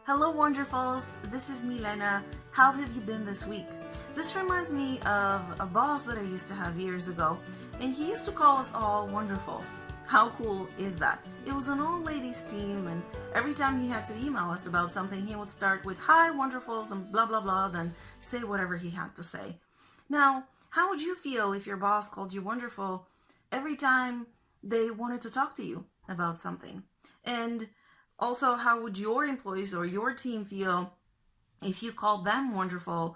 Hello, wonderfuls. This is Milena. How have you been this week? This reminds me of a boss that I used to have years ago, and he used to call us all wonderfuls. How cool is that? It was an all ladies team, and every time he had to email us about something, he would start with "Hi, wonderfuls," and blah blah blah, then say whatever he had to say. Now, how would you feel if your boss called you wonderful every time they wanted to talk to you about something? And also, how would your employees or your team feel if you called them wonderful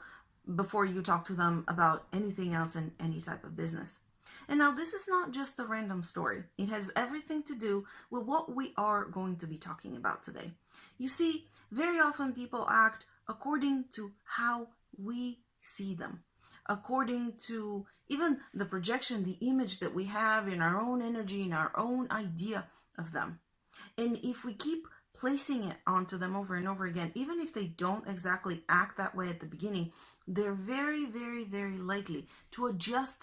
before you talk to them about anything else in any type of business? And now, this is not just a random story. It has everything to do with what we are going to be talking about today. You see, very often people act according to how we see them, according to even the projection, the image that we have in our own energy, in our own idea of them. And if we keep placing it onto them over and over again, even if they don't exactly act that way at the beginning, they're very, very, very likely to adjust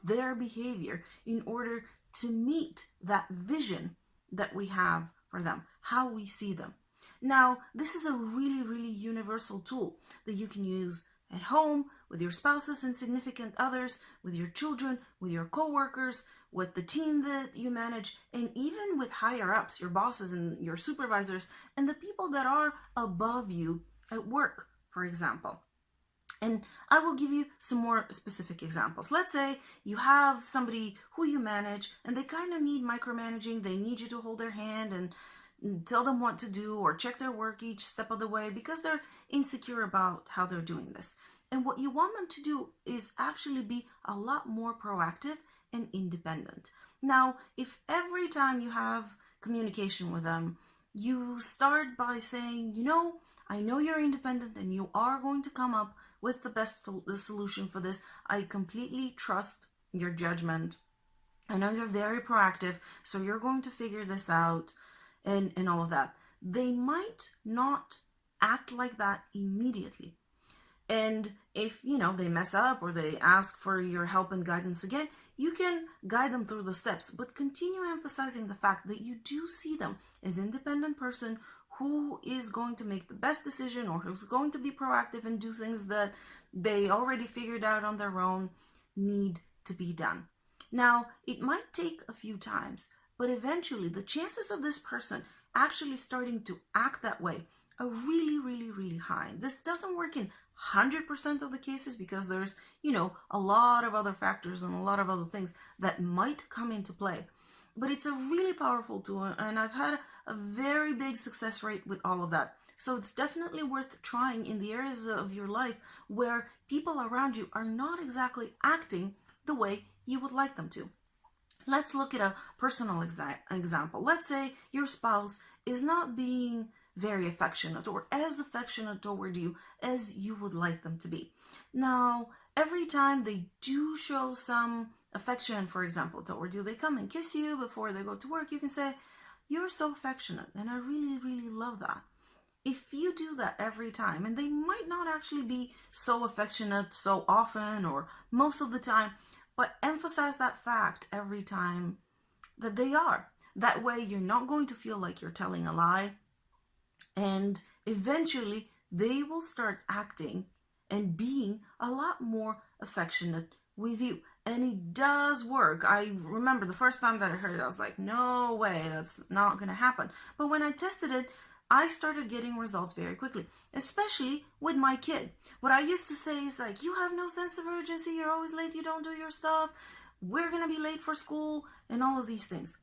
their behavior in order to meet that vision that we have for them, how we see them. Now, this is a really, really universal tool that you can use at home, with your spouses and significant others, with your children, with your coworkers, with the team that you manage, and even with higher ups, your bosses and your supervisors, and the people that are above you at work, for example. And I will give you some more specific examples. Let's say you have somebody who you manage and they kind of need micromanaging. They need you to hold their hand and tell them what to do or check their work each step of the way because they're insecure about how they're doing this. And what you want them to do is actually be a lot more proactive and independent. Now, if every time you have communication with them, you start by saying, I know you're independent and you are going to come up with the solution for this. I completely trust your judgment. I know you're very proactive, so you're going to figure this out and all of that. They might not act like that immediately. And if, they mess up or they ask for your help and guidance again, you can guide them through the steps, but continue emphasizing the fact that you do see them as an independent person who is going to make the best decision or who's going to be proactive and do things that they already figured out on their own need to be done. Now, it might take a few times, but eventually the chances of this person actually starting to act that way are really, really, really high. This doesn't work in 100% of the cases because there's, a lot of other factors and a lot of other things that might come into play. But it's a really powerful tool, and I've had a very big success rate with all of that. So it's definitely worth trying in the areas of your life where people around you are not exactly acting the way you would like them to. Let's look at a personal example. Let's say your spouse is not being very affectionate or as affectionate toward you as you would like them to be. Now, every time they do show some affection, for example, toward you, they come and kiss you before they go to work, you can say, "You're so affectionate, and I really, really love that." If you do that every time, and they might not actually be so affectionate so often or most of the time, but emphasize that fact every time that they are. That way, you're not going to feel like you're telling a lie. And eventually, they will start acting and being a lot more affectionate with you. And it does work. I remember the first time that I heard it, I was like, no way, that's not going to happen. But when I tested it, I started getting results very quickly, especially with my kid. What I used to say is like, you have no sense of urgency, you're always late, you don't do your stuff, we're going to be late for school, and all of these things.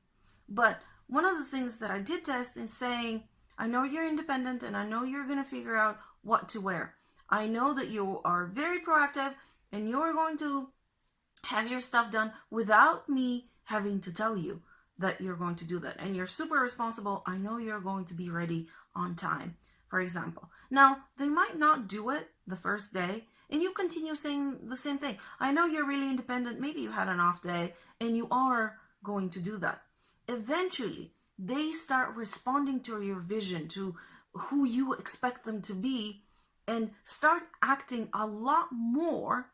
But one of the things that I did test in saying, I know you're independent and I know you're going to figure out what to wear. I know that you are very proactive and you're going to have your stuff done without me having to tell you that you're going to do that. And you're super responsible. I know you're going to be ready on time, for example. Now, they might not do it the first day and you continue saying the same thing. I know you're really independent. Maybe you had an off day and you are going to do that. Eventually, they start responding to your vision, to who you expect them to be, and start acting a lot more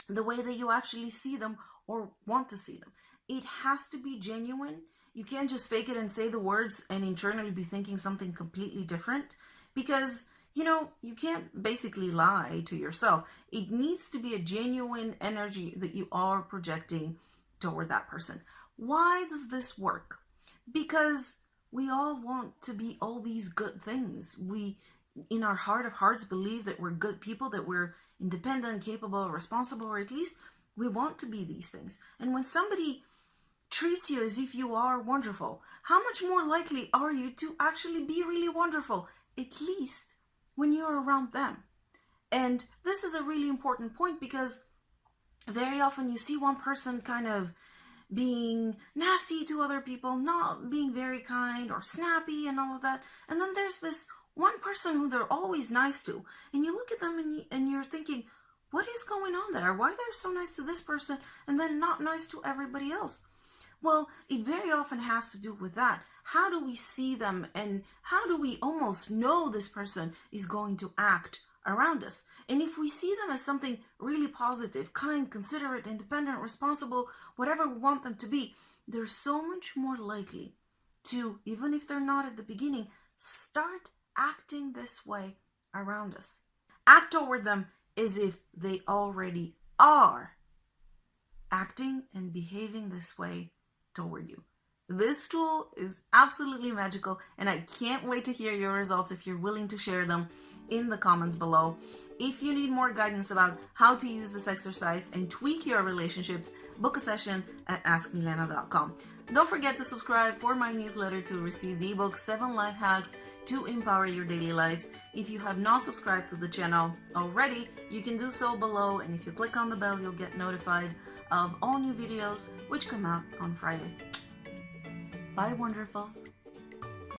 the way that you actually see them or want to see them. It has to be genuine. You can't just fake it and say the words and internally be thinking something completely different, because you can't basically lie to yourself. It needs to be a genuine energy that you are projecting toward that person. Why does this work? Because we all want to be all these good things. We, in our heart of hearts, believe that we're good people, that we're independent, capable, responsible, or at least we want to be these things. And when somebody treats you as if you are wonderful, how much more likely are you to actually be really wonderful, at least when you're around them? And this is a really important point, because very often you see one person kind of being nasty to other people, not being very kind or snappy and all of that. And then there's this one person who they're always nice to. And you look at them and you're thinking, what is going on there? Why they're so nice to this person and then not nice to everybody else? Well, it very often has to do with that. How do we see them, and how do we almost know this person is going to act around us? And if we see them as something really positive, kind, considerate, independent, responsible, whatever we want them to be, they're so much more likely to, even if they're not at the beginning, start acting this way around us. Act toward them as if they already are acting and behaving this way toward you. This tool is absolutely magical, and I can't wait to hear your results if you're willing to share them in the comments below. If you need more guidance about how to use this exercise and tweak your relationships, book a session at askmilena.com. Don't forget to subscribe for my newsletter to receive the ebook 7 Life Hacks to Empower Your Daily Lives. If you have not subscribed to the channel already, you can do so below, and if you click on the bell, you'll get notified of all new videos which come out on Friday. Bye, Wonderfuls.